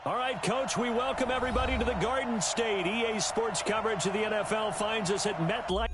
All right, Coach, we welcome everybody to the Garden State. EA Sports coverage of the NFL finds us at MetLife.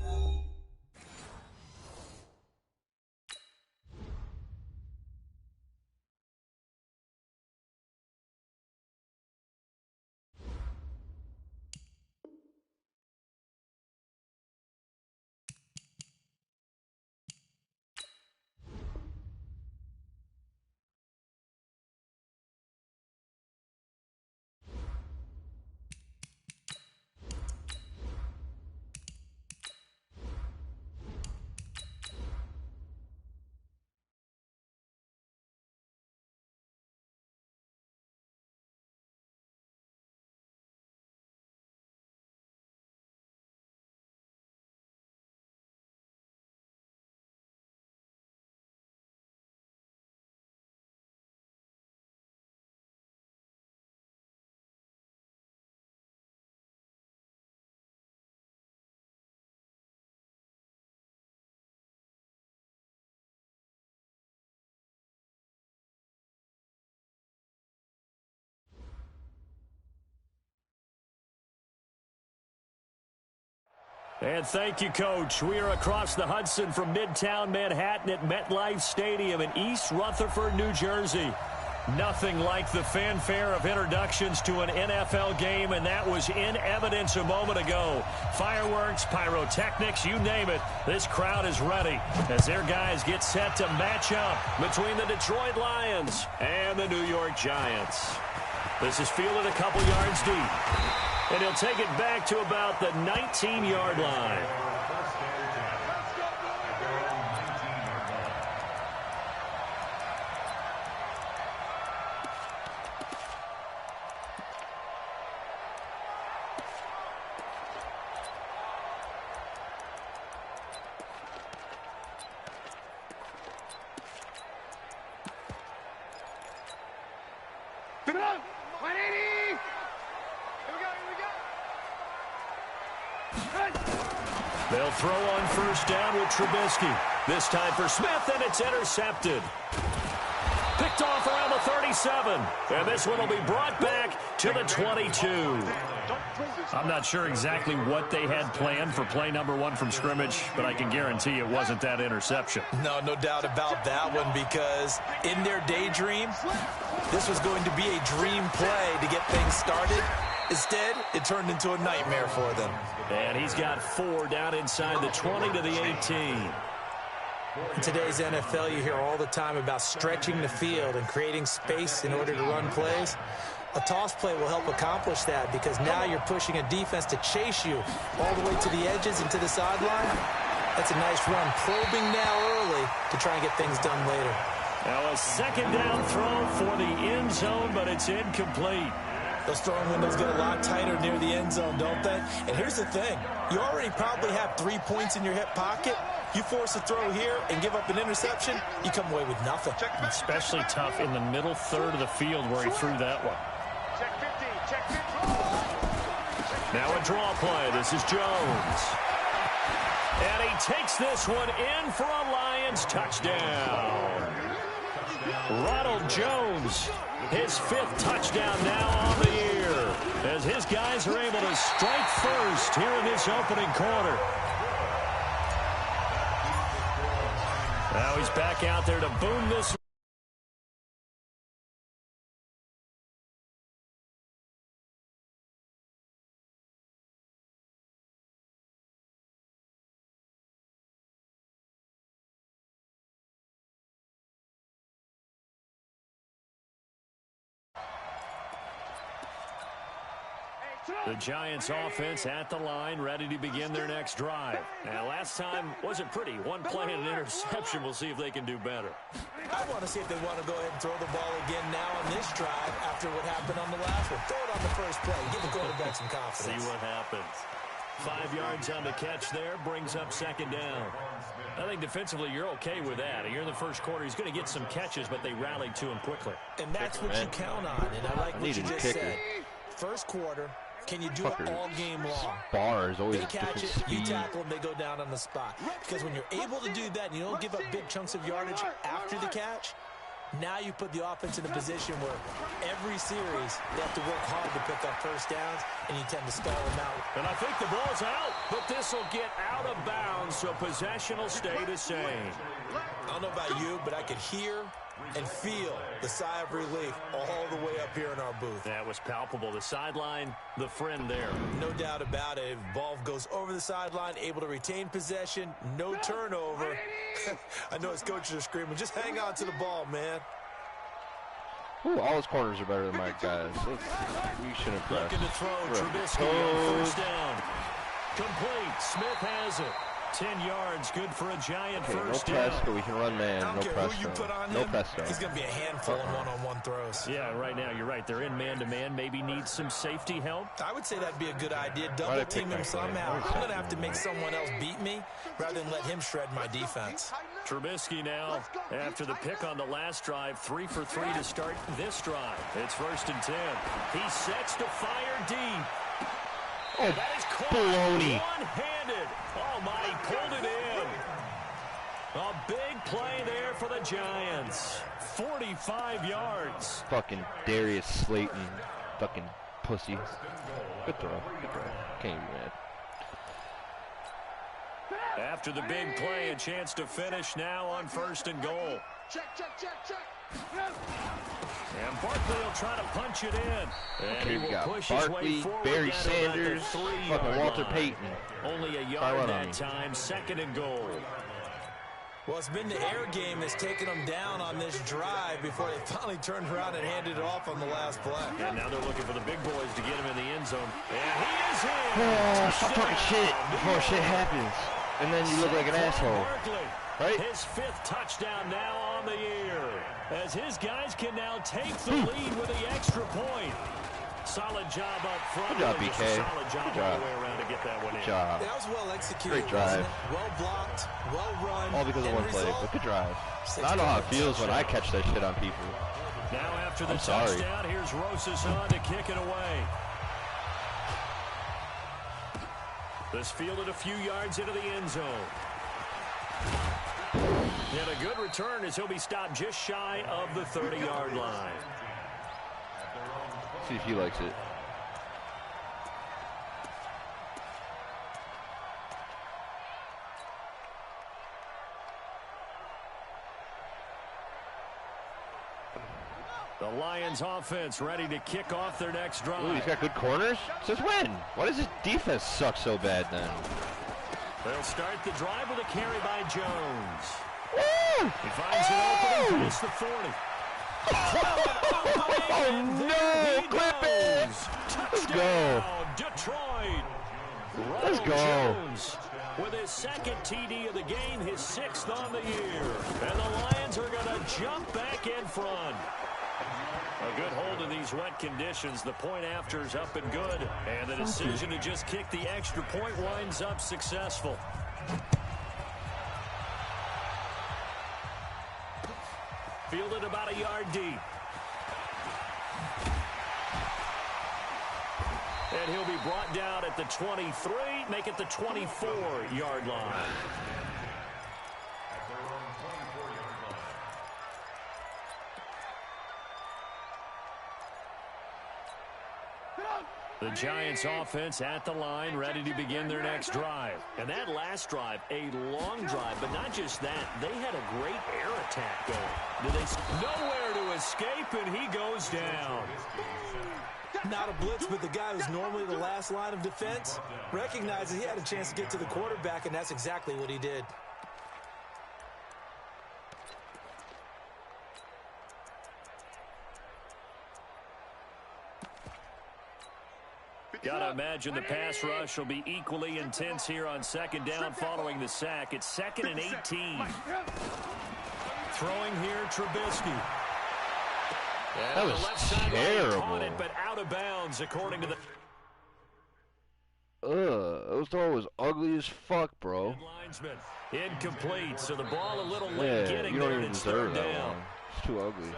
And thank you, Coach. We are across the Hudson from Midtown Manhattan at MetLife Stadium in East Rutherford, New Jersey. Nothing like the fanfare of introductions to an NFL game, and that was in evidence a moment ago. Fireworks, pyrotechnics, you name it. This crowd is ready as their guys get set to match up between the Detroit Lions and the New York Giants. This is fielded a couple yards deep. And he'll take it back to about the 19-yard line. They'll throw on first down with Trubisky. This time for Smith, and it's intercepted. Picked off around the 37. And this one will be brought back to the 22. I'm not sure exactly what they had planned for play number one from scrimmage, but I can guarantee it wasn't that interception. No doubt about that one, because in their daydream, this was going to be a dream play to get things started. Instead, it turned into a nightmare for them. And he's got 4 down inside the 20 to the 18. In today's NFL, you hear all the time about stretching the field and creating space in order to run plays. A toss play will help accomplish that, because now you're pushing a defense to chase you all the way to the edges and to the sideline. That's a nice run, probing now early to try and get things done later. Now a second down throw for the end zone, but it's incomplete. Those throwing windows get a lot tighter near the end zone, don't they? And here's the thing. You already probably have 3 points in your hip pocket. You force a throw here and give up an interception, you come away with nothing. Especially tough in the middle third of the field where he threw that one. Now a draw play. This is Jones. And he takes this one in for a Lions touchdown. Ronald Jones, his 5th touchdown now on the year, as his guys are able to strike first here in this opening quarter. Now he's back out there to boom this. The Giants offense at the line, ready to begin their next drive. Now, last time wasn't pretty. One play and an interception. We'll see if they can do better. I want to see if they want to go ahead and throw the ball again now on this drive after what happened on the last one. Throw it on the first play. Give the quarterback some confidence. See what happens. 5 yards on the catch there, brings up second down. I think defensively you're okay with that. Here in the first quarter, he's going to get some catches, but they rallied to him quickly. And that's what you count on, and I like what you just said. First quarter, can you do it all game long? Bars always they catch it, you tackle them, they go down on the spot. Because when you're able to do that and you don't give up big chunks of yardage after the catch, Now you put the offense in a position where every series they have to work hard to pick up first downs, and you tend to stall them out. And I think the ball's out, but this will get out of bounds, so possession will stay the same. I don't know about you, but I could hear and feel the sigh of relief all the way up here in our booth. That was palpable. The sideline, the friend there. No doubt about it. If the ball goes over the sideline, able to retain possession, no turnover. I know his coaches are screaming, just hang on to the ball, man. Ooh, all his corners are better than my guys. We shouldn't press. Looking to throw. Trubisky on first down. Complete. Smith has it. 10 yards, good for a giant first down. No press, but we can run man. I don't care who you put on him. No press, though. He's going to be a handful in one-on-one throws. Yeah, right now, you're right. They're in man-to-man. Maybe needs some safety help. I would say that'd be a good idea. Double team him somehow. I'm going to have to make someone else beat me rather than let him shred my defense. Trubisky now, after the pick on the last drive, 3 for 3 to start this drive. It's 1st and 10. He sets to fire deep. Oh, that is caught baloney. One-handed. Oh, my, he pulled it in. A big play there for the Giants. 45 yards. Fucking Darius Slayton. Fucking pussy. Good throw. Good throw. Can't be mad. After the big play, a chance to finish now on 1st and goal. Check. And Barkley will try to punch it in. And Okay, he we will got push his way Barkley, forward Barry down to about the Sanders, 3-yard fucking Walter line. Payton. Only a yard that time, 2nd and goal. Well, it's been the air game that's taken them down on this drive before they finally turned around and handed it off on the last play. And now they're looking for the big boys to get him in the end zone. And he is in. Oh, stop talking shit before shit happens. And then you look like an asshole. Barkley, right? His 5th touchdown now on the year. As his guys can now take the lead with the extra point. Solid job up front. Good job, Really just BK. a solid job Good all job. the way around to get that one in. Good job. That was well executed. Great drive. Wasn't it? Well blocked, well run. All because of one play, but good drive. I know how it feels when I catch that shit on people. Now after the I'm sorry. touchdown, here's Rosas on to kick it away. This fielded a few yards into the end zone. And a good return as he'll be stopped just shy of the 30-yard line. See if he likes it. The Lions offense ready to kick off their next drive. Ooh, he's got good corners? Since when? Why does his defense suck so bad then? They'll start the drive with a carry by Jones. Woo! He finds an opening past the 40. Oh no! Clip it! Let's go. Detroit. Let's go. Jones with his 2nd TD of the game, his 6th on the year. And the Lions are going to jump back in front. A good hold in these wet conditions. The point after is up and good. And the decision to just kick the extra point winds up successful. Fielded about a yard deep. And he'll be brought down at the 23, make it the 24-yard line. The Giants offense at the line, ready to begin their next drive. And that last drive, a long drive, but not just that. They had a great air attack going. Nowhere to escape, and he goes down. Not a blitz, but the guy who's normally the last line of defense recognizes he had a chance to get to the quarterback, and that's exactly what he did. Gotta imagine the pass rush will be equally intense here on 2nd down following the sack. It's 2nd and 18. Throwing here, Trubisky. That was terrible. Caught it, but out of bounds, according to the... Those throw was ugly as fuck, bro. Linesman. Incomplete, so the ball a little late Yeah, getting you don't there, even and it's deserve 3rd that down. one. It's too ugly.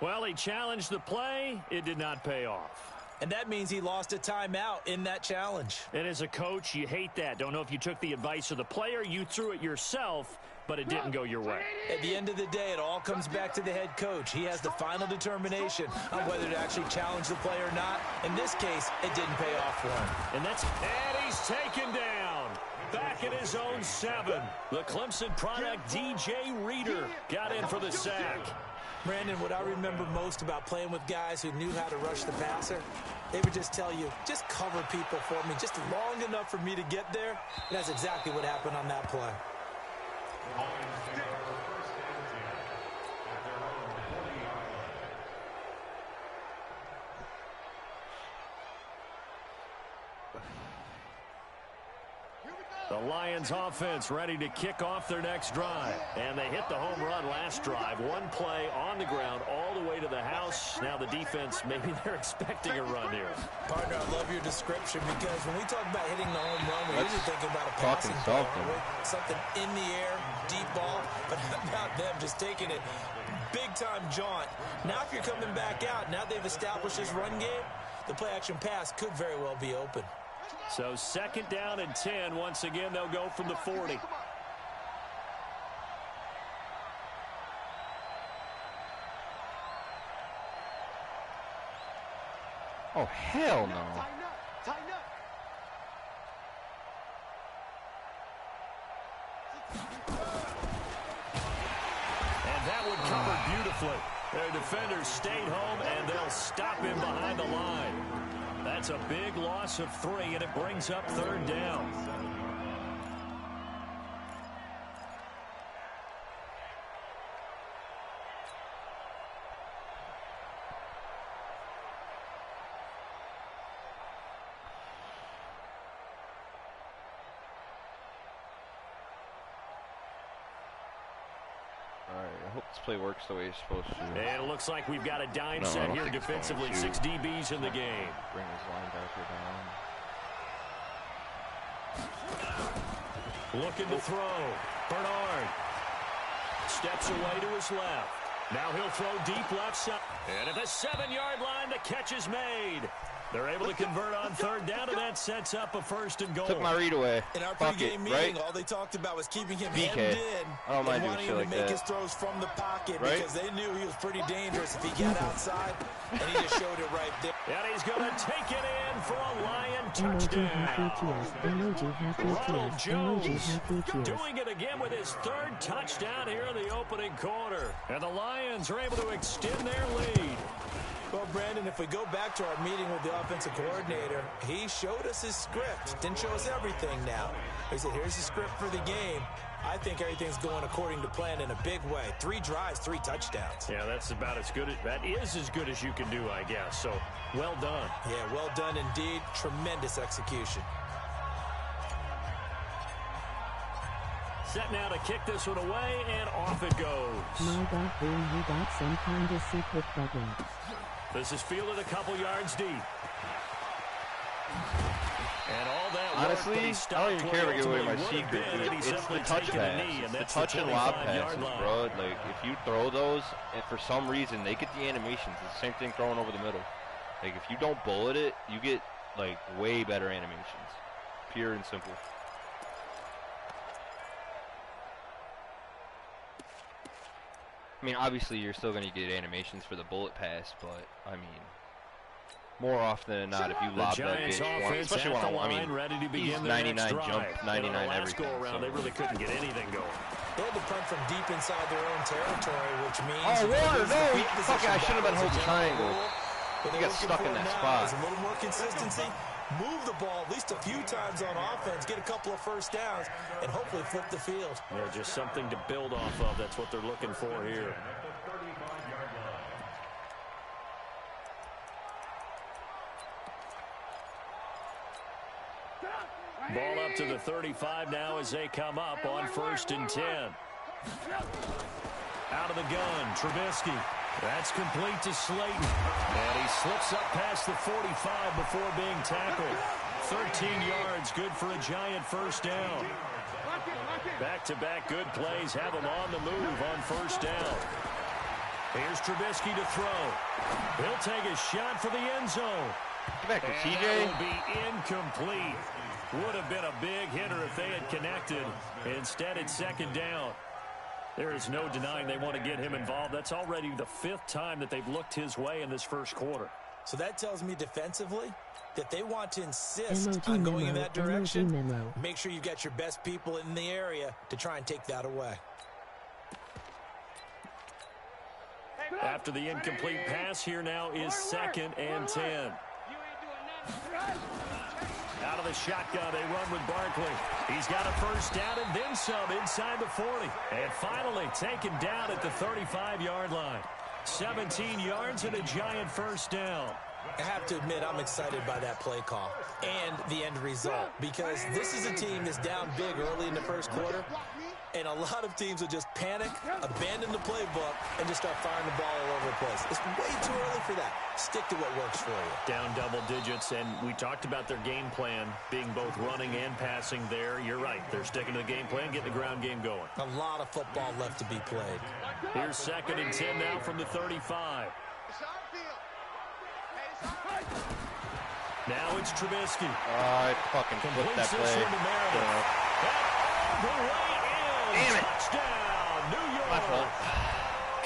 Well, he challenged the play. It did not pay off. And that means he lost a timeout in that challenge. And as a coach, you hate that. Don't know if you took the advice of the player, you threw it yourself, but it didn't go your way. At the end of the day, it all comes back to the head coach. He has the final determination on whether to actually challenge the play or not. In this case, it didn't pay off for him. And he's taken down. Back at his own 7. The Clemson product, DJ Reader, got in for the sack. Brandon, what I remember most about playing with guys who knew how to rush the passer, they would just tell you, just cover people for me, just long enough for me to get there. And that's exactly what happened on that play. The Lions offense ready to kick off their next drive. And they hit the home run last drive. One play on the ground all the way to the house. Now the defense, maybe they're expecting a run here. Partner, I love your description because when we talk about hitting the home run, we're usually thinking about a passing ball, something in the air, deep ball. But how about them just taking it big-time jaunt? Now if you're coming back out, now they've established this run game, the play-action pass could very well be open. So 2nd down and 10. Once again, they'll go from the 40. Oh, hell no. And that one covered beautifully. Their defenders stayed home, and they'll stop him behind the line. That's a big loss of 3, and it brings up 3rd down. I hope this play works the way it's supposed to. And it looks like we've got a dime set here defensively. 6 DBs in the game. Bring his linebacker down. Looking to throw. Bernard steps away to his left. Now he'll throw deep left side. And at the 7-yard line, the catch is made. They're able to convert on 3rd down, and that sets up a 1st and goal. Took my read away. In our pregame meeting, all they talked about was keeping him hemmed in and wanting him to make his throws from the pocket because they knew he was pretty dangerous if he got outside, and he just showed it right there. And he's going to take it in for a Lion touchdown. Ronald Jones doing it again with his 3rd touchdown here in the opening quarter. And the Lions are able to extend their lead. Well, Brandon, if we go back to our meeting with the offensive coordinator, he showed us his script. Didn't show us everything now. He said, here's the script for the game. I think everything's going according to plan in a big way. 3 drives, 3 touchdowns. Yeah, that's about as good. That is as good as you can do, I guess. So, well done. Yeah, well done indeed. Tremendous execution. Set now to kick this one away, and off it goes. My God, boy, you got some kind of secret bubble. This is fielded a couple yards deep. And all that honestly, I don't even care to give away my secret. It's the touch pass. It's the touch and lob passes, bro. Like, if you throw those, and for some reason, they get the animations. It's the same thing throwing over the middle. Like, if you don't bullet it, you get, like, way better animations. Pure and simple. I mean, obviously, you're still going to get animations for the bullet pass, but, I mean, more often than not, if you lob that bitch once, especially when he's 99 jump, 99 everything. Around, they really couldn't get anything going. They had to punt from deep inside their own territory, which means... Oh, Warner, no! Fuck, I should have been holding triangle. He got stuck in that spot. A little more consistency. Move the ball at least a few times on offense, get a couple of 1st downs, and hopefully flip the field. Yeah, just something to build off of. That's what they're looking for here. Ball up to the 35 now as they come up on 1st and 10. Out of the gun, Trubisky. That's complete to Slayton. And he slips up past the 45 before being tackled. 13 yards, good for a giant 1st down. Back-to-back good plays have him on the move on 1st down. Here's Trubisky to throw. He'll take a shot for the end zone. Get back to CJ. That will be incomplete. Would have been a big hitter if they had connected. Instead, it's second down. There is no denying they want to get him involved. That's already the 5th time that they've looked his way in this first quarter. So that tells me defensively that they want to insist on going in that direction. Make sure you've got your best people in the area to try and take that away. After the incomplete pass, here now is 2nd and 10. Out of the shotgun, they run with Barkley. He's got a first down and then some inside the 40. And finally taken down at the 35-yard line. 17 yards and a giant first down. I have to admit, I'm excited by that play call and the end result, because this is a team that's down big early in the first quarter, and a lot of teams will just panic, abandon the playbook, and just start firing the ball all over the place. It's way too early for that. Stick to what works for you. Down double digits, and we talked about their game plan being both running and passing there. You're right. They're sticking to the game plan, getting the ground game going. A lot of football left to be played. Here's 2nd and 10 now from the 35. Now it's Trubisky. I fucking flipped that play. All the way in. Damn it. Touchdown, New York. My fault.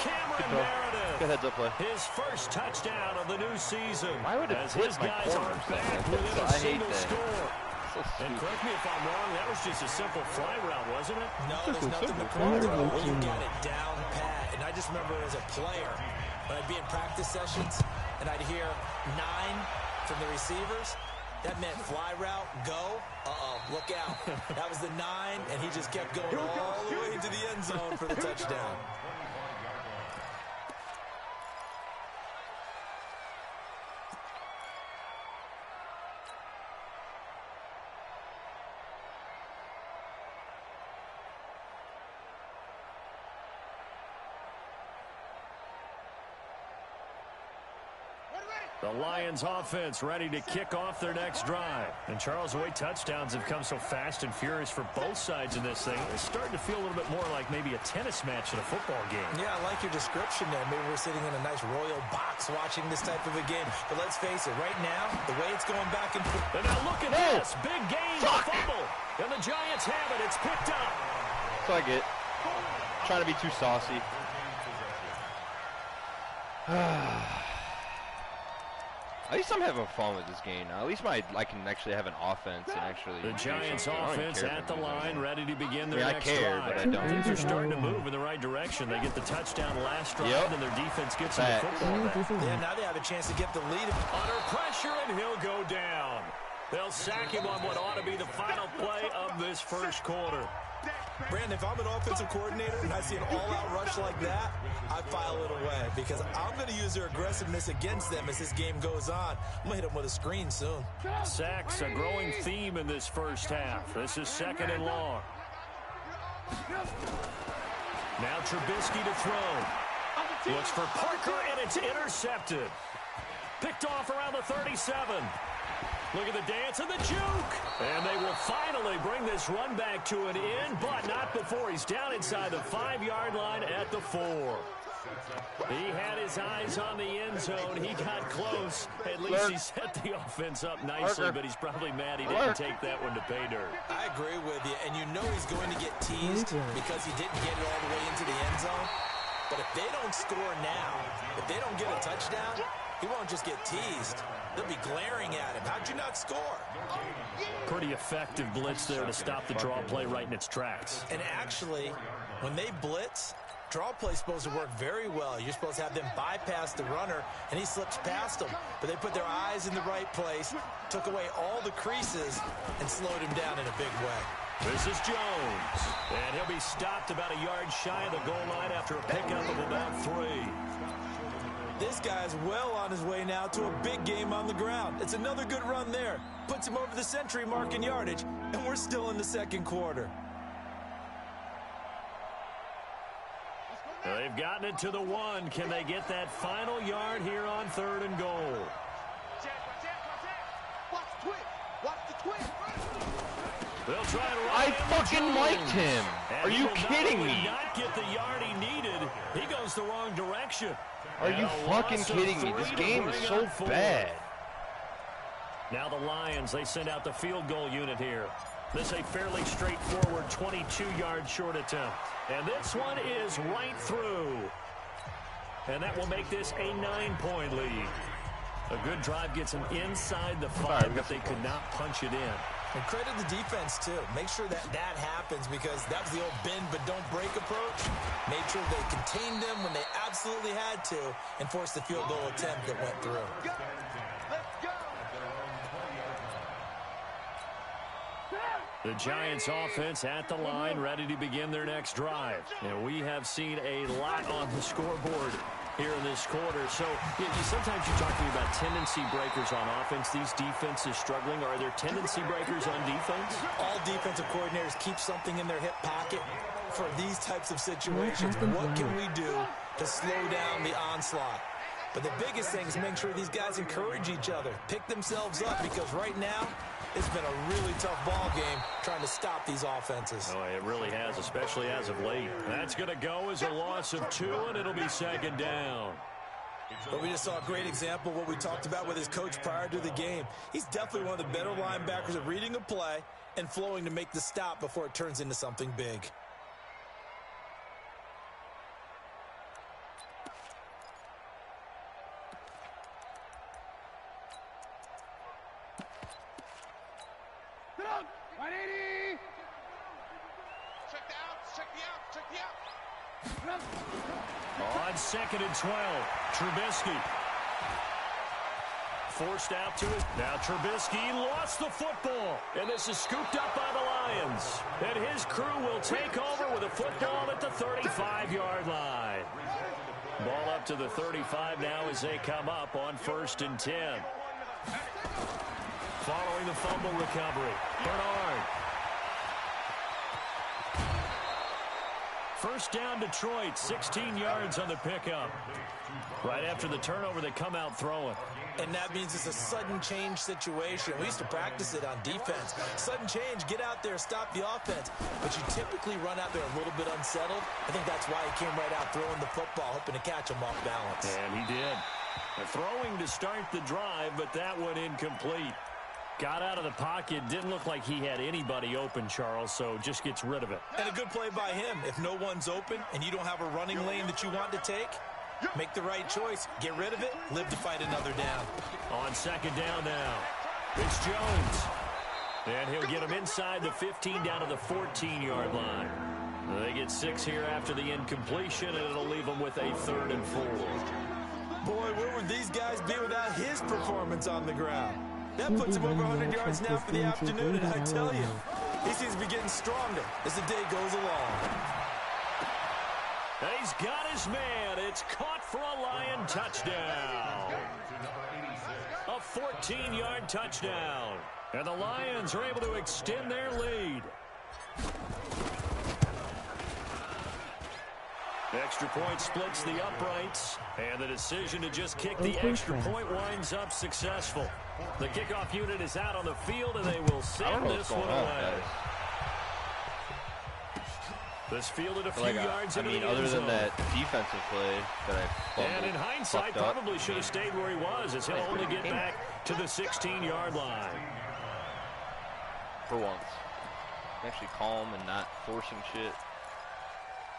Cameron Meredith. Good heads up play. His first touchdown of the new season. Why would it as flip his my guys are corners back like within that? a I hate single that. score. So And correct me if I'm wrong, that was just a simple fly route, wasn't it? No, there's nothing to corner. You got it down pat. And I just remember as a player, when I'd be in practice sessions, and I'd hear 9 from the receivers, that meant fly route, go, look out. That was the 9, and he just kept going all the way into the end zone for the touchdown. The Lions offense ready to kick off their next drive. And Charles, the way touchdowns have come so fast and furious for both sides in this thing, it's starting to feel a little bit more like maybe a tennis match in a football game. Yeah, I like your description there. Maybe we're sitting in a nice royal box watching this type of a game. But let's face it, right now, the way it's going back and forth. And now look at this. Big gain, fumble. And the Giants have it. It's picked up. That's what I get. Trying to be too saucy. At least I'm having fun with this game now. At least I can actually have an offense and actually. The Giants offense at the line, ready to begin their next care, drive. but I don't. Things are starting to move in the right direction. They get the touchdown last drive, and their defense gets them the football back. Yeah, now they have a chance to get the lead. Under pressure, and he'll go down. They'll sack him on what ought to be the final play of this first quarter. Brandon, if I'm an offensive coordinator and I see an all-out rush like that, I file it away because I'm going to use their aggressiveness against them as this game goes on. I'm going to hit them with a screen soon. Sacks, a growing theme in this first half. This is 2nd and long. Now Trubisky to throw. Looks for Parker, and it's intercepted. Picked off around the 37. Look at the dance and the juke. And they will finally bring this run back to an end, but not before he's down inside the 5-yard line at the 4. He had his eyes on the end zone. He got close. At least he set the offense up nicely, but he's probably mad he didn't take that one to pay dirt. I agree with you, and you know he's going to get teased because he didn't get it all the way into the end zone. But if they don't score now, if they don't get a touchdown, he won't just get teased. They'll be glaring at him. How'd you not score? Pretty effective blitz there to stop the draw play right in its tracks. And actually, when they blitz, draw play's supposed to work very well. You're supposed to have them bypass the runner, and he slips past them. But they put their eyes in the right place, took away all the creases, and slowed him down in a big way. This is Jones, and he'll be stopped about a yard shy of the goal line after a pickup of about 3. This guy's well on his way now to a big game on the ground. It's another good run there. Puts him over the century mark in yardage, and we're still in the second quarter. They've gotten it to the 1. Can they get that final yard here on 3rd and goal? They'll try to run. I fucking liked him. Are you kidding me? Not get the yard he needed. He goes the wrong direction. Are you fucking kidding me? This game is so bad. Now the Lions, they send out the field goal unit here. This is a fairly straightforward 22-yard short attempt. And this one is right through. And that will make this a 9-point lead. A good drive gets them inside the 5, but they could not punch it in. And credit the defense, too. Make sure that happens because that was the old bend but don't break approach. Made sure they contained them when they absolutely had to and forced the field goal attempt that went through. The Giants offense at the line, ready to begin their next drive. And we have seen a lot on the scoreboard here in this quarter. So sometimes you're talking about tendency breakers on offense. These defenses struggling. Are there tendency breakers on defense? All defensive coordinators keep something in their hip pocket for these types of situations. What can we do to slow down the onslaught? But the biggest thing is make sure these guys encourage each other, pick themselves up, because right now it's been a really tough ball game trying to stop these offenses. Oh, it really has, especially as of late. That's going to go as a loss of 2, and it'll be second down. But we just saw a great example of what we talked about with his coach prior to the game. He's definitely one of the better linebackers at reading a play and flowing to make the stop before it turns into something big. On 2nd and 12, Trubisky. Forced out to it. Now Trubisky lost the football. And this is scooped up by the Lions. And his crew will take over with a football at the 35-yard line. Ball up to the 35 now as they come up on 1st and 10. Following the fumble recovery, Bernard. First down, Detroit, 16 yards on the pickup. Right after the turnover, they come out throwing. And that means it's a sudden change situation. We used to practice it on defense. Sudden change, get out there, stop the offense. But you typically run out there a little bit unsettled. I think that's why he came right out throwing the football, hoping to catch him off balance. And he did. Throwing to start the drive, but that one incomplete. Got out of the pocket, didn't look like he had anybody open, Charles, so just gets rid of it. And a good play by him. If no one's open and you don't have a running lane that you want to take, make the right choice. Get rid of it. Live to fight another down. On 2nd down now, it's Jones. And he'll get him inside the 15 down to the 14-yard line. They get 6 here after the incompletion, and it'll leave them with a 3rd and 4. Boy, where would these guys be without his performance on the ground? That puts him over 100 yards now for the afternoon, and I tell you, he seems to be getting stronger as the day goes along. He's got his man. It's caught for a Lion touchdown. A 14-yard touchdown. And the Lions are able to extend their lead. Extra point splits the uprights, and the decision to just kick the extra point winds up successful. The kickoff unit is out on the field, and they will send this one away. This fielded a few yards into the end other zone. than that defensive play that I fumbled, and in hindsight, probably should have stayed where he was, as he'll only get back to the 16-yard line. For once. Actually calm and not forcing shit.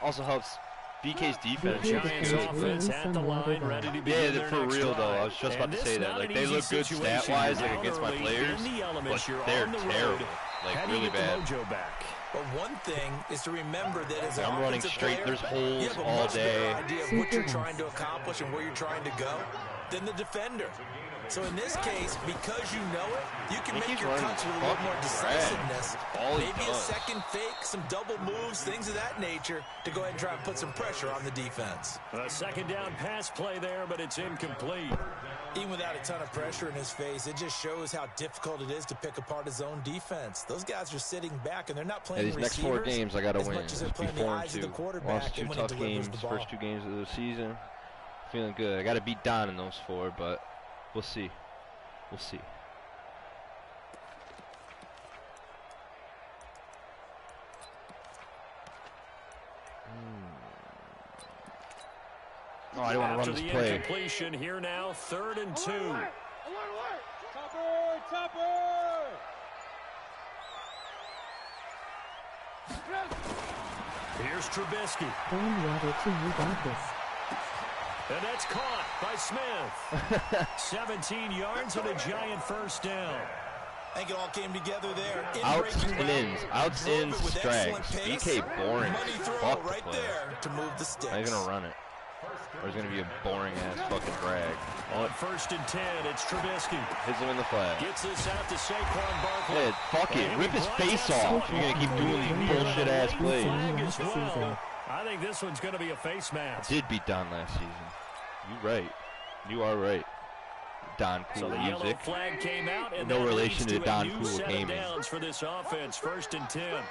Also helps BK's defense. The Giants offense at the line, ready to begin their for next real drive. though. I was just about to say that. Like they look good stat-wise, like against my players, but they're terrible. Like really bad. But one thing is to remember that as an I'm running straight. There's holes all day. You have a much better idea of what you're trying to accomplish and where you're trying to go than the defender. So in this case, because you know it, you can make your cuts with a little more decisiveness. Maybe a second fake, some double moves, things of that nature to go ahead and try and put some pressure on the defense. A second down pass play there, but it's incomplete. Even without a ton of pressure in his face, it just shows how difficult it is to pick apart his own defense. Those guys are sitting back, and they're not playing these next 4 games I got to win. As much as they're playing the eyes of the quarterback. Lost 2 tough games, first 2 games of the season. Feeling good. I got to beat Don in those 4, but we'll see. We'll see. Oh, I don't want to run this play. Incompletion here now, 3rd and 2. Here's Trubisky. Don't water too, you got this. And that's caught by Smith. 17 yards and a giant first down. I think it all came together there. Outs and ins. Outs, ins, strags. BK boring. Fuck right the there to move the sticks. How you going to run it? Or is it going to be a boring-ass fucking drag? On 1st and 10, it's Trubisky. Hits him in the flat. Gets this out to Saquon Barkley. Yeah, fuck it. Rip his face off. You're going to keep doing these bullshit-ass plays. Well. I think this one's going to be a face mask. Did beat Don last season. You right. You are right. Don Cool so the music. Yellow flag came out, and no relation to Don Cool set gaming. Downs for this offense. 1st and 10.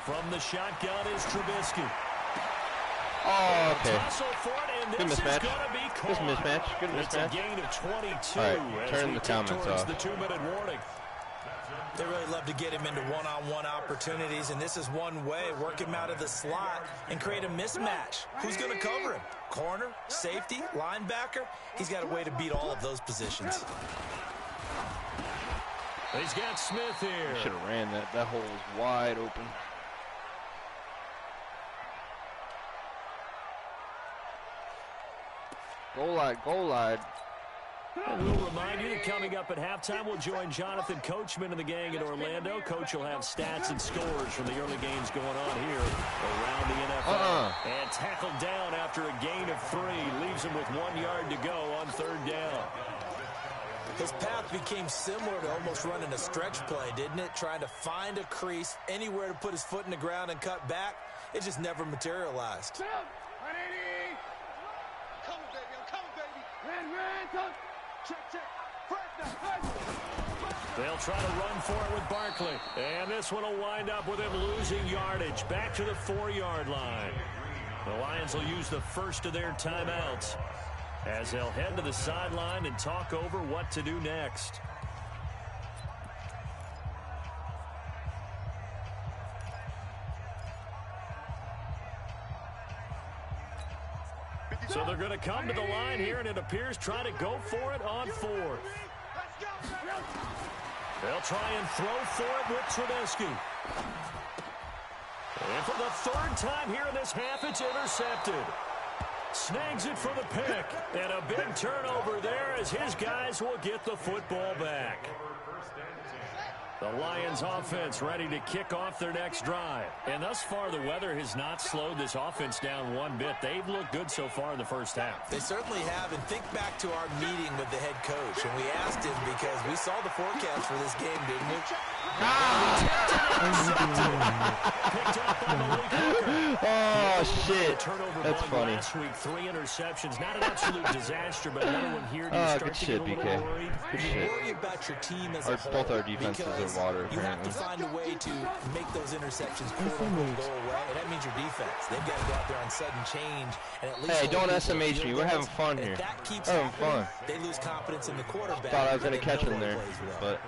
From the shotgun is Trubisky. Oh, okay. Good mismatch. Good mismatch. Good It's mismatch. a gain of 22. All right, turn the comments off. The 2-minute warning. They really love to get him into one-on-one opportunities, and this is one way. Work him out of the slot and create a mismatch. Who's going to cover him? Corner, safety, linebacker? He's got a way to beat all of those positions. He's got Smith here. Should have ran that. That hole was wide open. Goal line, goal line. And we'll remind you that coming up at halftime, we'll join Jonathan Coachman and the gang in Orlando. Coach will have stats and scores from the early games going on here around the NFL. And tackled down after a gain of 3. Leaves him with 1 yard to go on 3rd down. His path became similar to almost running a stretch play, didn't it? Trying to find a crease, anywhere to put his foot in the ground and cut back. It just never materialized. They'll try to run for it with Barkley. And this one will wind up with him losing yardage. Back to the 4-yard line. The Lions will use the first of their timeouts as they'll head to the sideline and talk over what to do next. So they're going to come to the line here, and it appears try to go for it on 4th. They'll try and throw for it with Trubisky. And for the 3rd time here in this half, it's intercepted. Snags it for the pick. And a big turnover there as his guys will get the football back. The Lions offense ready to kick off their next drive. And thus far, the weather has not slowed this offense down one bit. They've looked good so far in the first half. They certainly have. And think back to our meeting with the head coach. And we asked him because we saw the forecast for this game, didn't we? Oh, shit. That's funny. Last week, 3 interceptions. Not an absolute disaster, but another one here. Good shit, BK. Good shit. Worry about your team as a whole. Both our defenses are water, you have apparently. to find a way to make those interceptions quote-unquote go away, and that means your defense. They've got to go out there on sudden change and at least. Hey, don't SMH me. We're having fun here. That keeps having fun. They lose confidence in the quarterback. Thought I was gonna catch him there, but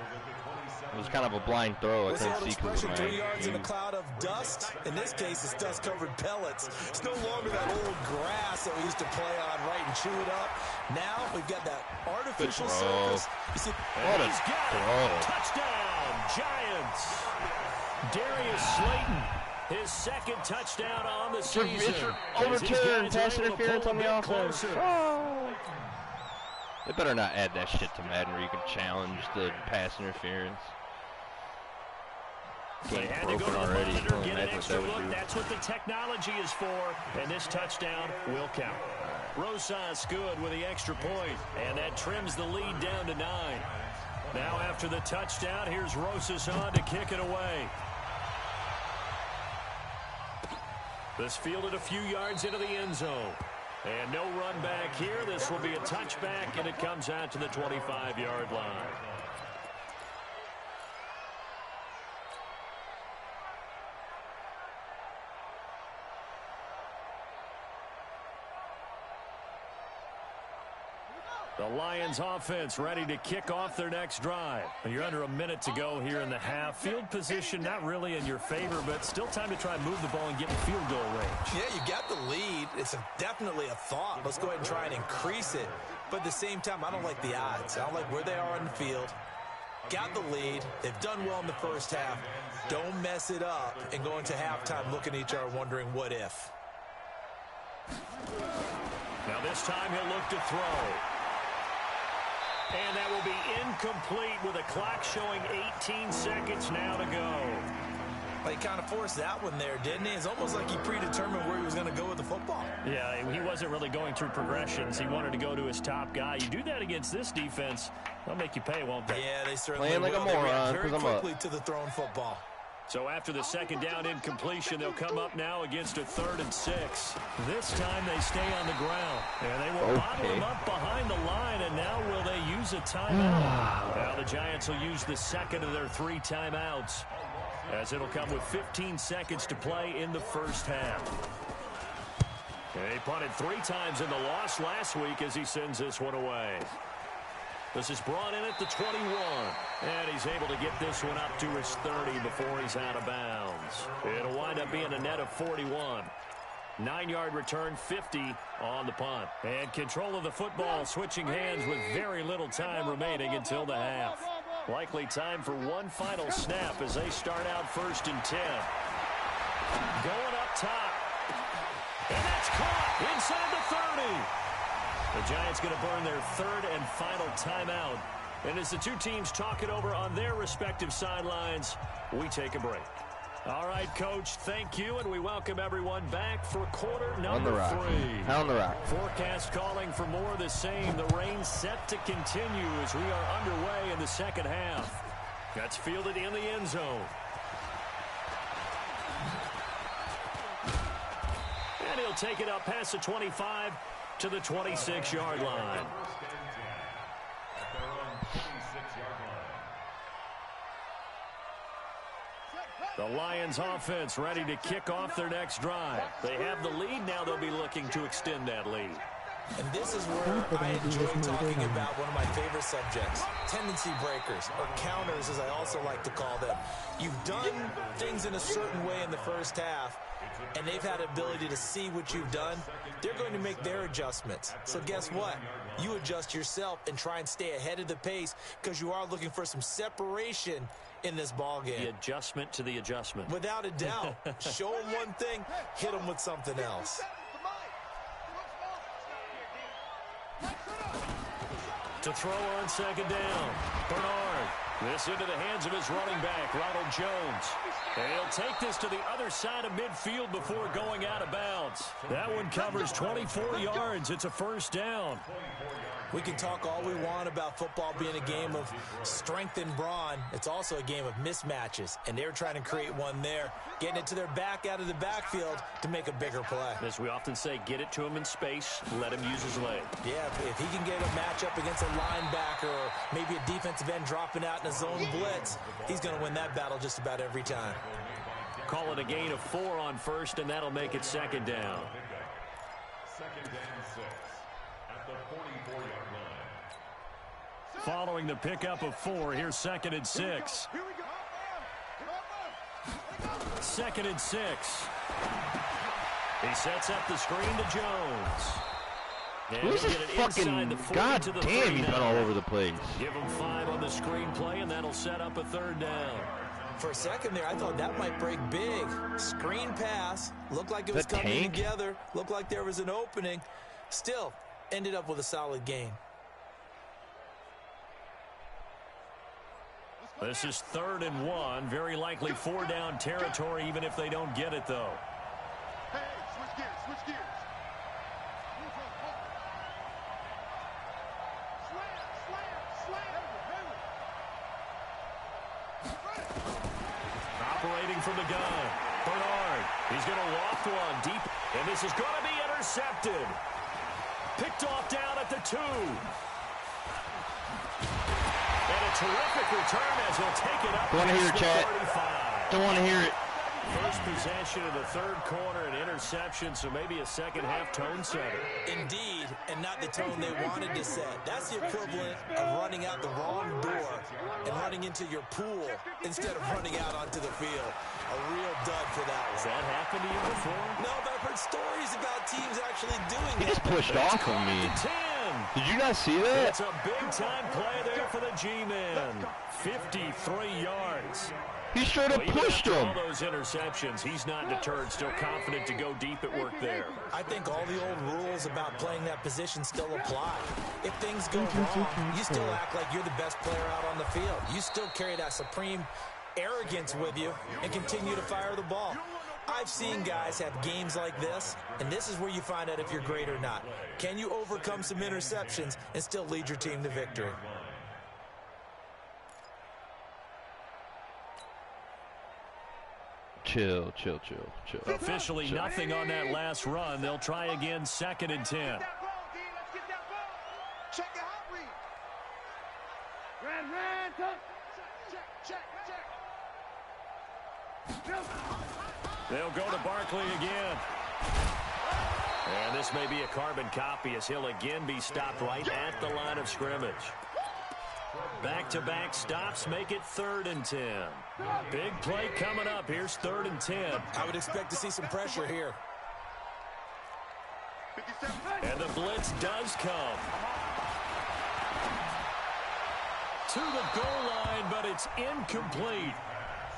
it was kind of a blind throw. I What's the couldn't old see because of expression, my 3 yards in a view. cloud of dust? In this case, it's dust-covered pellets. It's no longer that old grass that we used to play on, right, and chew it up. Now we've got that artificial surface. You see, What a throw. Touchdown, Giants. Darius Slayton, his 2nd touchdown on the season. Overturn, pass interference on the offense. Oh. They better not add that shit to Madden where you can challenge the pass interference. They Game had to go broken to the already. monitor, Only get an imagine what extra that would look. do. That's what the technology is for, and this touchdown will count. Rosas good with the extra point, and that trims the lead down to 9. Now after the touchdown, here's Rosas on to kick it away. This fielded a few yards into the end zone. And no run back here. This will be a touchback, and it comes out to the 25-yard line. The Lions offense ready to kick off their next drive. You're under a minute to go here in the half. Field position not really in your favor, but still time to try and move the ball and get in field goal range. Yeah, you got the lead. It's definitely a thought. Let's go ahead and try and increase it. But at the same time, I don't like the odds. I don't like where they are on the field. Got the lead. They've done well in the first half. Don't mess it up and go into halftime looking at each other wondering what if. Now this time he'll look to throw. And that will be incomplete with a clock showing 18 seconds now to go. Well, he kind of forced that one there, didn't he? It's almost like he predetermined where he was going to go with the football. Yeah, he wasn't really going through progressions. He wanted to go to his top guy. You do that against this defense, they'll make you pay, won't they? Yeah, they certainly Playing like will. a moron, very quickly to the thrown football. So after the second down incompletion, they'll come up now against a 3rd and 6. This time they stay on the ground. And they will bottle him up behind the line, and now will they use a timeout? Now the Giants will use the second of their 3 timeouts, as it'll come with 15 seconds to play in the first half. He punted 3 times in the loss last week as he sends this one away. This is brought in at the 21, and he's able to get this one up to his 30 before he's out of bounds. It'll wind up being a net of 41. 9-yard return, 50 on the punt. And control of the football switching hands with very little time remaining until the half. Likely time for one final snap as they start out 1st and 10. Going up top. And that's caught inside the 30. The Giants going to burn their 3rd and final timeout. And as the two teams talk it over on their respective sidelines, we take a break. All right, Coach, thank you, and we welcome everyone back for quarter number 3. Pound the rock. Forecast calling for more of the same. The rain set to continue as we are underway in the second half. That's fielded in the end zone. And he'll take it up past the 25 to the 26-yard line. The Lions offense ready to kick off their next drive. They have the lead. Now they'll be looking to extend that lead. And this is where I enjoy talking about one of my favorite subjects, tendency breakers, or counters as I also like to call them. You've done things in a certain way in the first half, and they've had the ability to see what you've done. They're going to make their adjustments. So guess what? You adjust yourself and try and stay ahead of the pace because you are looking for some separation in this ball game. The adjustment to the adjustment. Without a doubt. Show them one thing, hit them with something else. To throw on 2nd down. Bernard. This into the hands of his running back, Ronald Jones. And he'll take this to the other side of midfield before going out of bounds. That one covers 24 yards. It's a 1st down. We can talk all we want about football being a game of strength and brawn. It's also a game of mismatches, and they're trying to create one there, getting it to their back out of the backfield to make a bigger play. As we often say, get it to him in space, let him use his leg. Yeah, if he can get a matchup against a linebacker or maybe a defensive end dropping out in a zone blitz, he's going to win that battle just about every time. Call it a gain of 4 on 1st, and that'll make it 2nd down. 2nd and 6 at the 44-yard line. Following the pickup of 4, here's 2nd and 6. 2nd and 6. He sets up the screen to Jones. Who's this fucking goddamn? He's been all over the place. Give him 5 on the screen play, and that'll set up a 3rd down. For a second there, I thought that might break big. Screen pass. Looked like it was coming together. Looked like there was an opening. Still, ended up with a solid gain. This is 3rd and 1. Very likely 4-down territory, even if they don't get it, though. Hey, switch gears, switch gears. Operating from the gun. Bernard. He's going to loft one deep. And this is going to be intercepted. Picked off down at the 2. And a terrific return as he'll take it up. Don't want to hear it, chat. Don't want to hear it. First possession of the 3rd quarter, an interception, so maybe a second-half tone setter. Indeed, and not the tone they wanted to set. That's the equivalent of running out the wrong door and running into your pool instead of running out onto the field. A real dud for that one. Has that happened to you before? No, but I've heard stories curious about teams actually doing that. He just pushed off of me. 10. Did you not see that? It's a big-time play there for the G-Man. 53 yards. He straight up pushed him. All those interceptions, he's not deterred, still confident to go deep at work there. I think all the old rules about playing that position still apply. If things go wrong, you still act like you're the best player out on the field. You still carry that supreme arrogance with you and continue to fire the ball. I've seen guys have games like this, and this is where you find out if you're great or not. Can you overcome some interceptions and still lead your team to victory? Chill. Officially nothing on that last run. They'll try again, 2nd and 10. Check your hot read. Check. They'll go to Barkley again. And this may be a carbon copy as he'll again be stopped right at the line of scrimmage. Back-to-back stops make it 3rd and 10. Big play coming up. Here's 3rd and 10. I would expect to see some pressure here. And the blitz does come. To the goal line, but it's incomplete.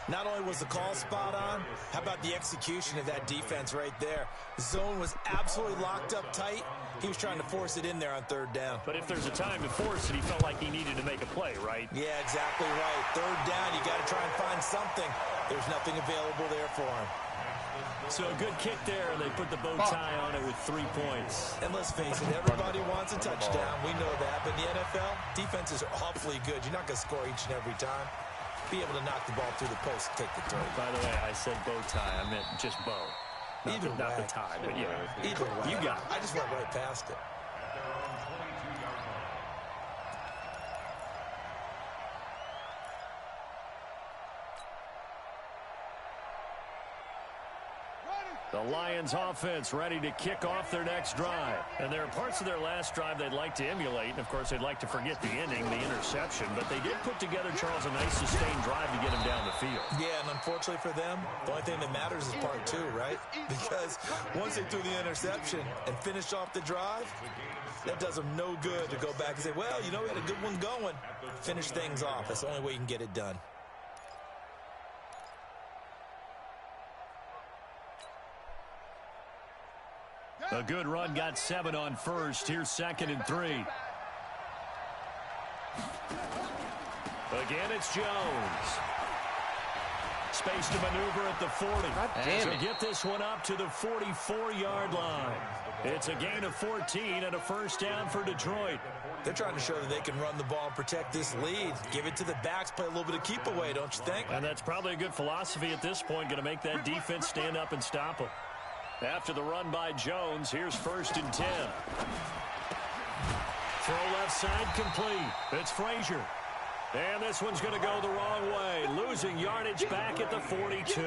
Not only was the call spot on, how about the execution of that defense right there? The zone was absolutely locked up tight. He was trying to force it in there on 3rd down. But if there's a time to force it, he felt like he needed to make a play, right? Yeah, exactly right. 3rd down, you got to try and find something. There's nothing available there for him. So a good kick there, and they put the bow tie on it with 3 points. And let's face it, everybody wants a touchdown. We know that. But in the NFL, defenses are awfully good. You're not going to score each and every time. Be able to knock the ball through the post and take the throw. By the way, I said bow tie. I meant just bow. Not the tie, but yeah. Either way. You got it. I just went right past it. The Lions offense ready to kick off their next drive. And there are parts of their last drive they'd like to emulate. And, of course, they'd like to forget the inning, the interception. But they did put together, Charles, a nice sustained drive to get him down the field. Yeah, and unfortunately for them, the only thing that matters is part 2, right? Because once they threw the interception and finished off the drive, that does them no good to go back and say, well, you know, we had a good one going. Finish things off. That's the only way you can get it done. A good run got 7 on first. Here's 2nd and 3. Again, it's Jones. Space to maneuver at the 40. As they get this one up to the 44-yard line. It's a gain of 14 and a 1st down for Detroit. They're trying to show that they can run the ball and protect this lead. Give it to the backs, play a little bit of keep away, don't you think? And that's probably a good philosophy at this point, going to make that defense stand up and stop them. After the run by Jones, here's 1st and 10. Throw left side complete. It's Frazier. And this one's going to go the wrong way. Losing yardage back at the 42.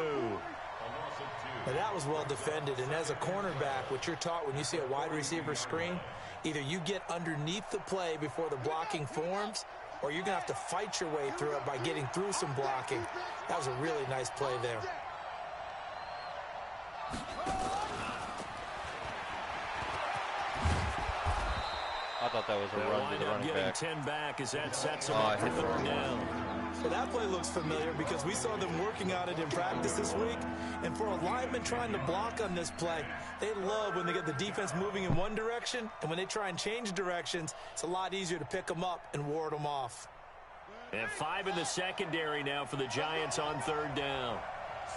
Now that was well defended. And as a cornerback, what you're taught when you see a wide receiver screen, either you get underneath the play before the blocking forms, or you're going to have to fight your way through it by getting through some blocking. That was a really nice play there. I thought that was a run to the running back. 10 back as that sets him up for 3rd down. Well, that play looks familiar because we saw them working on it in practice this week. And for a lineman trying to block on this play, they love when they get the defense moving in one direction. And when they try and change directions, it's a lot easier to pick them up and ward them off. And 5 in the secondary now for the Giants on 3rd down.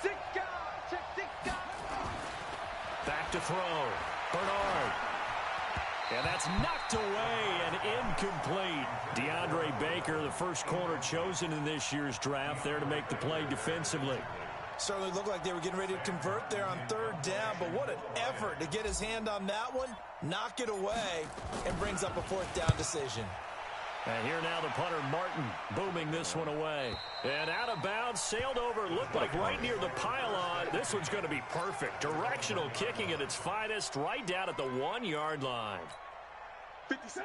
6 guys. Check 6 guys. Back to throw. Bernard. And that's knocked away and incomplete. DeAndre Baker, the first corner chosen in this year's draft, there to make the play defensively. Certainly looked like they were getting ready to convert there on 3rd down, but what an effort to get his hand on that one, knock it away, and brings up a 4th down decision. And here now the punter, Martin, booming this one away. And out of bounds, sailed over, looked like right near the pylon. This one's going to be perfect. Directional kicking at its finest, right down at the 1-yard line.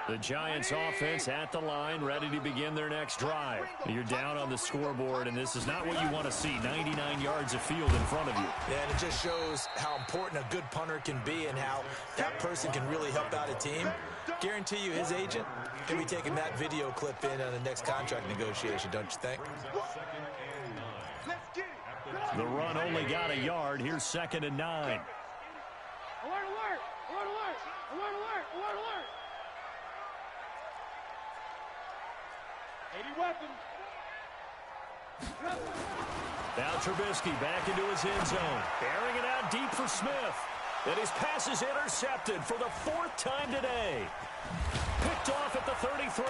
The Giants offense at the line, ready to begin their next drive. You're down on the scoreboard, and this is not what you want to see, 99 yards of field in front of you. Yeah, and it just shows how important a good punter can be and how that person can really help out a team. Guarantee you his agent can be taking that video clip in on the next contract negotiation, don't you think? The run only got a yard. Here's 2nd and 9. Alert, alert! Alert, alert! Alert, alert! Alert, alert! 80 weapons. Now Trubisky back into his end zone. Airing it out deep for Smith. And his pass is intercepted for the 4th time today. Picked off at the 33.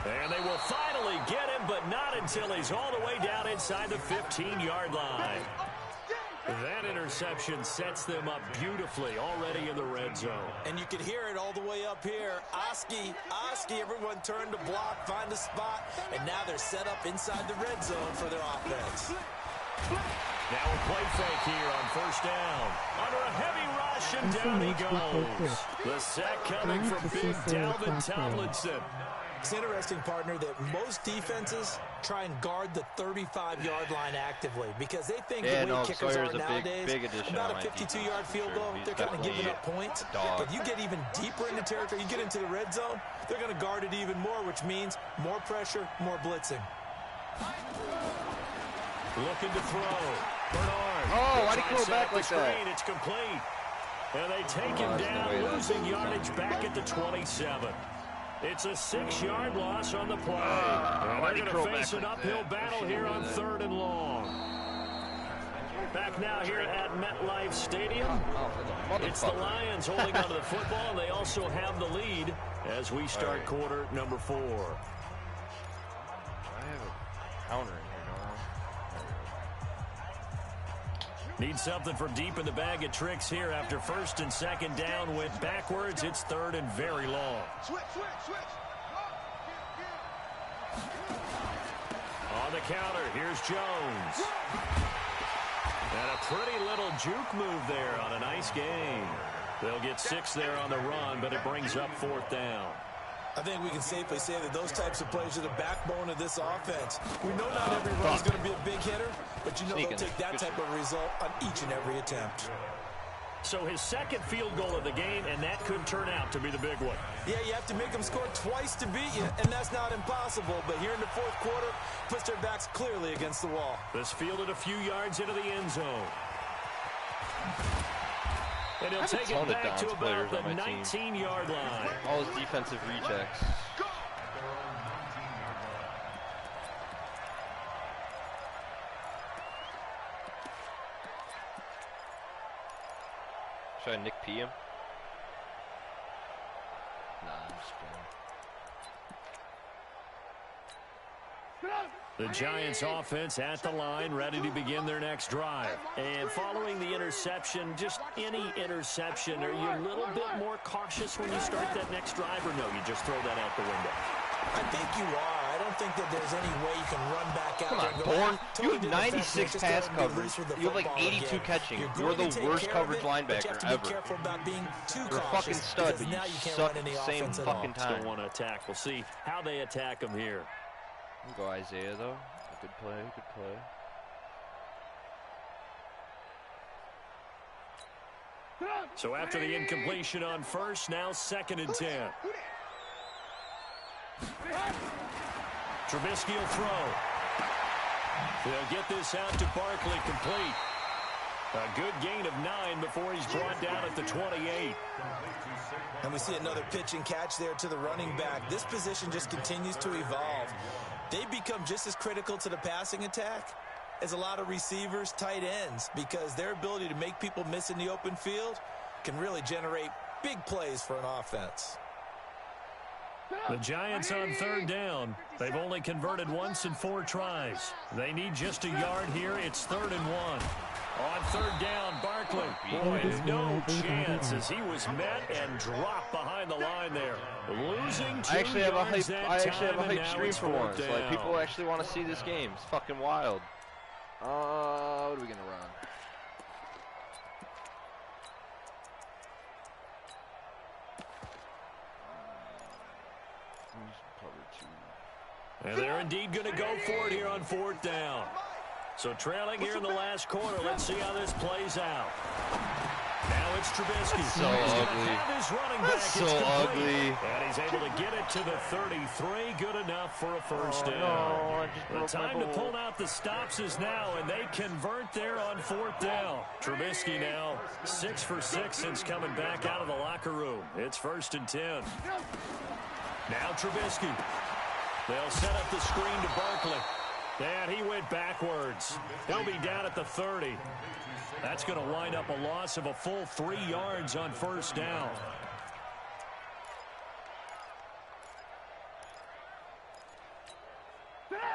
And they will finally get him, but not until he's all the way down inside the 15-yard line. That interception sets them up beautifully already in the red zone. And you can hear it all the way up here. Oski, everyone turned to block, find a spot, and now they're set up inside the red zone for their offense. Now a play fake here on 1st down. Under a heavy rush, and down he goes. The sack coming from big Dalvin Tomlinson. It's interesting, partner, that most defenses try and guard the 35-yard line actively because they think the way kickers are nowadays, about a 52-yard field goal, they're kind of giving up points. But you get even deeper into territory, you get into the red zone, they're going to guard it even more, which means more pressure, more blitzing. Looking to throw. Bernard. Oh, why did he throw back like that? It's complete. And they take him down, losing yardage back at the 27. It's a 6-yard loss on the play. And they're going to face an uphill battle here on 3rd and long. Back now here at MetLife Stadium. It's the Lions holding onto the football, and they also have the lead as we start quarter number 4. I have a counter in here, Need something from deep in the bag of tricks here after 1st and 2nd down went backwards. It's 3rd and very long. Switch. On the counter, here's Jones. And a pretty little juke move there on a nice game. They'll get 6 there on the run, but it brings up 4th down. I think we can safely say that those types of plays are the backbone of this offense. We know not every run is going to be a big hitter, but you know they'll take that type of result on each and every attempt. So his 2nd field goal of the game, and that could turn out to be the big one. Yeah, you have to make them score twice to beat you, and that's not impossible. But here in the 4th quarter, puts their backs clearly against the wall. This fielded a few yards into the end zone. And he'll take it back to about the 19-yard line. All his defensive rejects. Should I Nick P him? Nah, I'm just kidding. The Giants offense at the line, ready to begin their next drive. And following the interception, just any interception, are you a little bit more cautious when you start that next drive, or no, you just throw that out the window? I think you are. I don't think that there's any way you can run back out. Come on, Bourne. You have 96 pass coverage. You have like 82 catching. You're the worst coverage linebacker ever. You're a fucking stud, but you suck at the same fucking time. Still want to attack. We'll see how they attack him here. Go Isaiah, though. Good play, good play. So after the incompletion on 1st, now 2nd and 10. Trubisky will throw. They'll get this out to Barkley, complete. A good gain of 9 before he's brought down at the 28. And we see another pitch and catch there to the running back. This position just continues to evolve. They become just as critical to the passing attack as a lot of receivers, tight ends, because their ability to make people miss in the open field can really generate big plays for an offense. The Giants on 3rd down. They've only converted once in 4 tries. They need just a yard here. It's 3rd and 1. On 3rd down, Barkley. Boy, no chance as he was met and dropped behind the line there. Losing 2 I actually have a yards hype stream for once. Like, people actually want to see this game. It's fucking wild. What are we gonna run? And they're indeed going to go for it here on 4th down. So trailing here in the last quarter. Let's see how this plays out. Now it's Trubisky. So ugly. That's so ugly. And he's able to get it to the 33. Good enough for a first down. The time to pull out the stops is now, and they convert there on 4th down. Trubisky now 6 for 6 since coming back out of the locker room. It's 1st and 10. Now Trubisky. They'll set up the screen to Barkley. And he went backwards. He'll be down at the 30. That's going to wind up a loss of a full 3 yards on 1st down.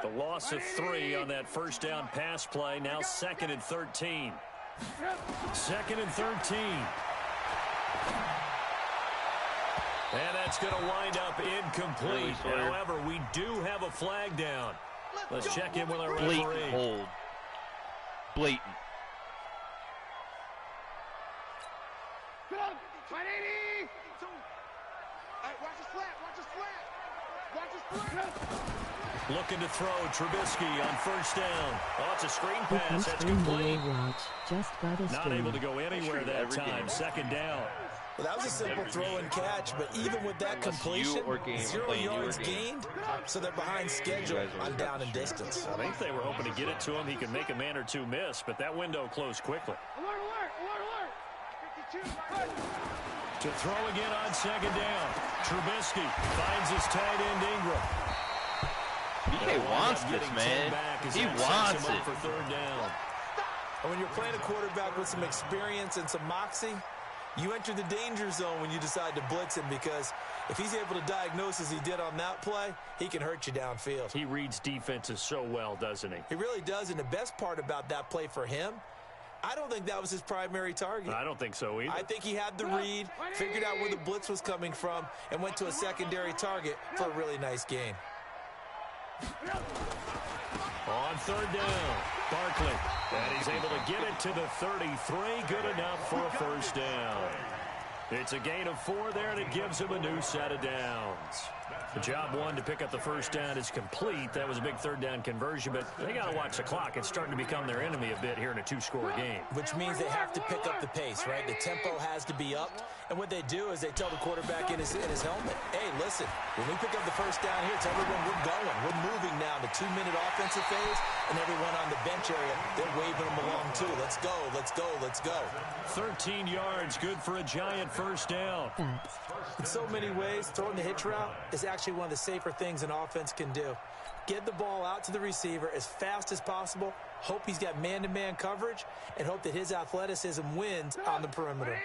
The loss of 3 on that 1st down pass play. Now 2nd and 13. 2nd and 13. And that's going to wind up incomplete. However, we do have a flag down. Let's check in with our referee. Blatant hold. Blatant. Looking to throw. Trubisky on 1st down. Oh, it's a screen pass. That's complete. Not able to go anywhere that time. 2nd down. Well, that was a simple throw and catch, but even with that completion, 0 yards gained, so they're behind schedule on down and distance. I think they were hoping to get it to him. He could make a man or two miss, but that window closed quickly. Alert, alert, alert, alert. 52. To throw again on 2nd down. Trubisky finds his tight end Ingram. BK wants this, man. He wants it. For 3rd down. And when you're playing a quarterback with some experience and some moxie, you enter the danger zone when you decide to blitz him, because if he's able to diagnose as he did on that play, he can hurt you downfield. He reads defenses so well, doesn't he? He really does, and the best part about that play for him, I don't think that was his primary target. I don't think so either. I think he had the read, figured out where the blitz was coming from, and went to a secondary target for a really nice gain. On 3rd down, Barkley. And he's able to get it to the 33. Good enough for a first down. It's a gain of 4 there, and it gives him a new set of downs. The job one to pick up the first down is complete. That was a big 3rd down conversion, but they got to watch the clock. It's starting to become their enemy a bit here in a 2-score game. Which means they have to pick up the pace, right? The tempo has to be up. And what they do is they tell the quarterback in his helmet, hey, listen, when we pick up the first down here, tell everyone we're going. We're moving now to 2-minute offensive phase, and everyone on the bench area, they're waving them along too. Let's go, let's go, let's go. 13 yards, good for a giant first down. In so many ways, throwing the hitch route is actually one of the safer things an offense can do. Get the ball out to the receiver as fast as possible, hope he's got man-to-man coverage, and hope that his athleticism wins on the perimeter.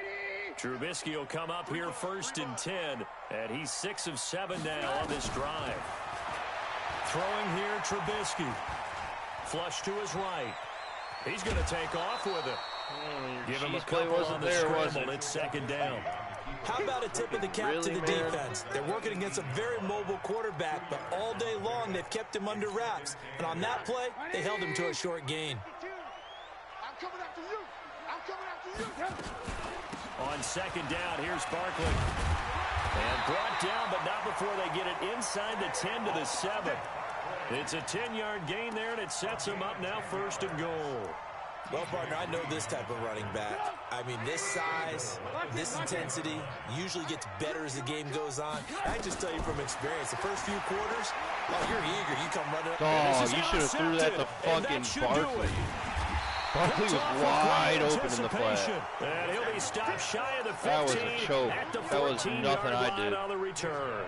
Trubisky will come up here 1st and 10, and he's 6 of 7 now on this drive. Throwing here, Trubisky. Flush to his right. He's going to take off with it. Give him a couple on the scramble. It's 2nd down. How about a tip of the cap to the defense? They're working against a very mobile quarterback, but all day long they've kept him under wraps. And on that play, they held him to a short gain. I'm coming after you. I'm coming after you. On 2nd down, here's Barkley. And brought down, but not before they get it inside the 10 to the 7. It's a 10-yard gain there, and it sets them up now 1st and goal. Well, partner, I know this type of running back. I mean, this size, this intensity usually gets better as the game goes on. I just tell you from experience, the first few quarters, oh, you're eager. You come running up. Oh, you should have threw that to fucking Barkley. Barkley was wide open in the play. And he'll be stopped shy of the 15. That was a choke. That was nothing I did. On the return.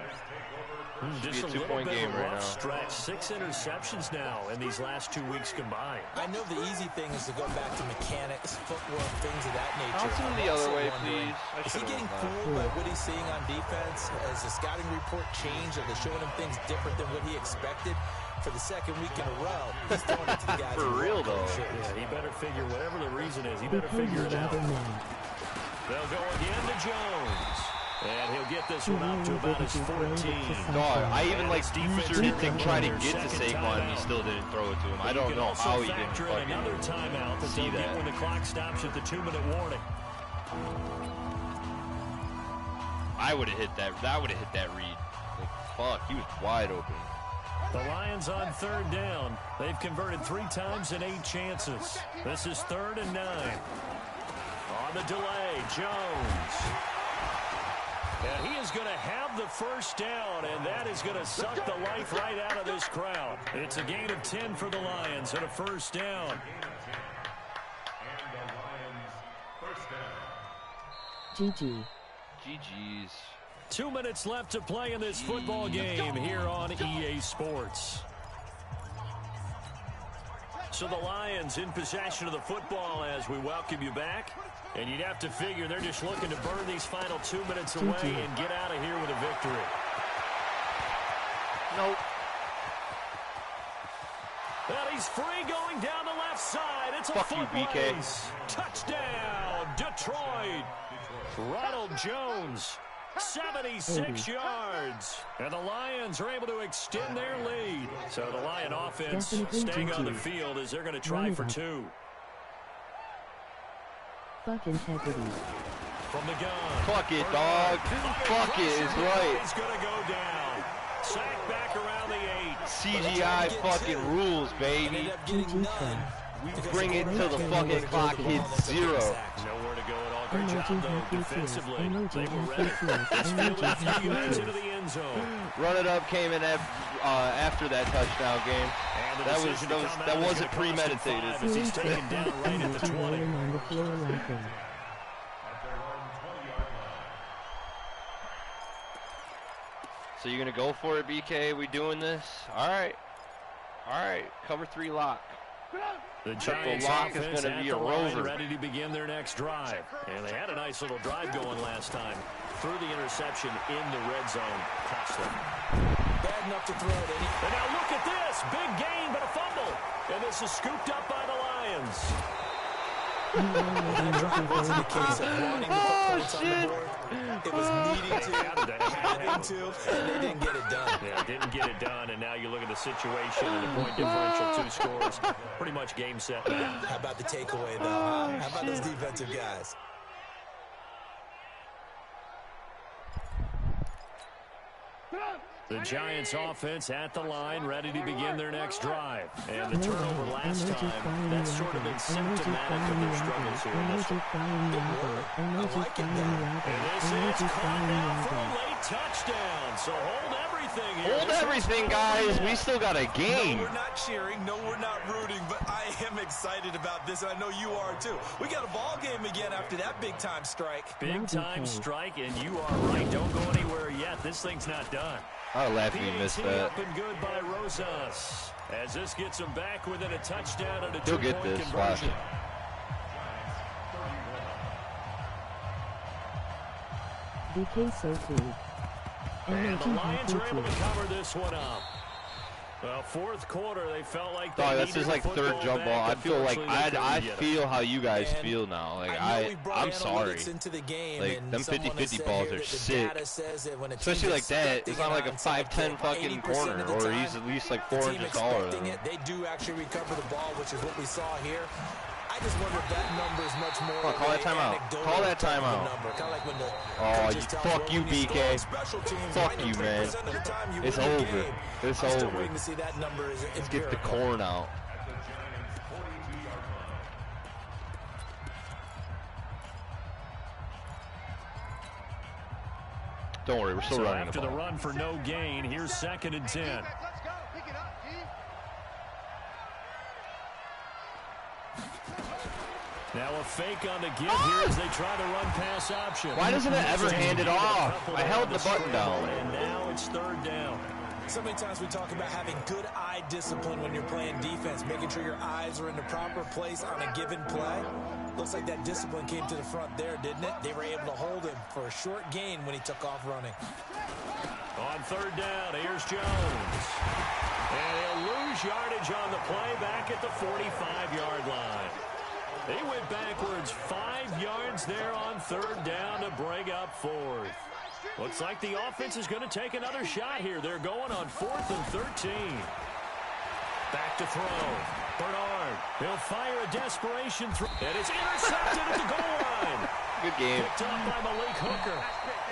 Just a two-point game right now. Stretch. 6 interceptions now in these last 2 weeks combined. I know the easy thing is to go back to mechanics, footwork, things of that nature. I'll turn the other way, please. Is he getting fooled by what he's seeing on defense? Has the scouting report changed? Are they showing him things different than what he expected? For the 2nd week in a row, he's throwing it to the guys. For real, though. Yeah, he better figure, whatever the reason is, he better figure it out. They'll go again to Jones. And he'll get this one up to about his 14. Dog, I even like Bruiser didn't try to get to Saquon and he still didn't throw it to him. I don't know how he didn't fucking another timeout that see that. When the clock stops at the 2-minute warning. I would have hit that. That would have hit that read. fuck. He was wide open. The Lions on 3rd down. They've converted 3 times in 8 chances. This is 3rd and 9. On the delay, Jones. And he is going to have the first down, and that is going to suck the life right out of this crowd. It's a gain of 10 for the Lions and a first down. GG. GG's. 2 minutes left to play in this football game here on EA Sports. So the Lions in possession of the football as we welcome you back. And you'd have to figure they're just looking to burn these final 2 minutes away and get out of here with a victory. Nope. Well, he's free going down the left side. It's a foot race. Touchdown, Detroit. Ronald Jones, 76 yards. And the Lions are able to extend their lead. So the Lion offense staying on the field as they're going to try for 2. Fuck integrity. From the gun. Fuck it, dog. Fuck it is right. He's going to go down. Sack back around the 8. CGI fucking rules, baby. Bring it till the fucking clock hits 0. Nowhere to go at all. Great job, though, defensively. They were ready. He's fielding a few yards into the end zone. Run it up came in after that touchdown game. That wasn't premeditated. As he's taken down right at the 20. So you're gonna go for it, BK? We doing this? All right. Cover 3 lock. The Giants lock is going to be a rover. Ready to begin their next drive. And they had a nice little drive going last time. Threw the interception in the red zone. Cost them. Bad enough to throw it in. And now look at this. Big gain, but a fumble. And this is scooped up by the Lions. That drive wasn't a case of wanting to put points on the board. It was needing to, having to, and they didn't get it done. Yeah, didn't get it done, and now you look at the situation and the point differential, 2 scores. Pretty much game set now. How about the takeaway, though, huh? How about those defensive guys? The Giants offense at the line, ready to begin their next drive. And the turnover last time, that's sort of been symptomatic of their struggles here. And this is caught down for a late touchdown. So hold everything here. Hold everything, guys. We still got a game. No, we're not cheering. No, we're not rooting. But I am excited about this, and I know you are, too. We got a ball game again after that big-time strike. Big-time strike, and you are right. Don't go anywhere yet. This thing's not done. I'll laugh if you missed that. Up and good by Rosas. As this gets him back within a touchdown and a He'll get two-point this. conversion. BK so free. And the Lions are able to cover this one up. Well, 4th quarter, they felt like they that's just like 3rd jump ball. I feel like I feel how you guys feel now. Like I'm sorry. Like them 50-50 balls are sick. Especially like that. It's not like a 5'10" fucking corner, or he's at least like 4 inches taller than him. They do actually recover the ball, which is what we saw here. I just wonder if that number is much more. Call that timeout. Call that timeout. Fuck you, BK. Fuck you, man. It's over. It's over. Let's get the corn out. Don't worry, we're still running after the run for no gain, here's 2nd and 10. Now a fake on the give here as they try to run pass option. Why doesn't it ever hand it off? I held the button down. And now it's 3rd down. So many times we talk about having good eye discipline when you're playing defense, making sure your eyes are in the proper place on a given play. Looks like that discipline came to the front there, didn't it? They were able to hold him for a short gain when he took off running. On 3rd down, here's Jones. And he'll lose yardage on the play back at the 45-yard line. He went backwards 5 yards there on 3rd down to bring up 4th. Looks like the offense is going to take another shot here. They're going on 4th and 13. Back to throw. Bernard. He'll fire a desperation throw. And it's intercepted at the goal line. Good game. Picked up by Malik Hooker.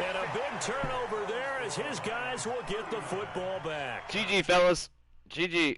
And a big turnover there as his guys will get the football back. GG, fellas. GG.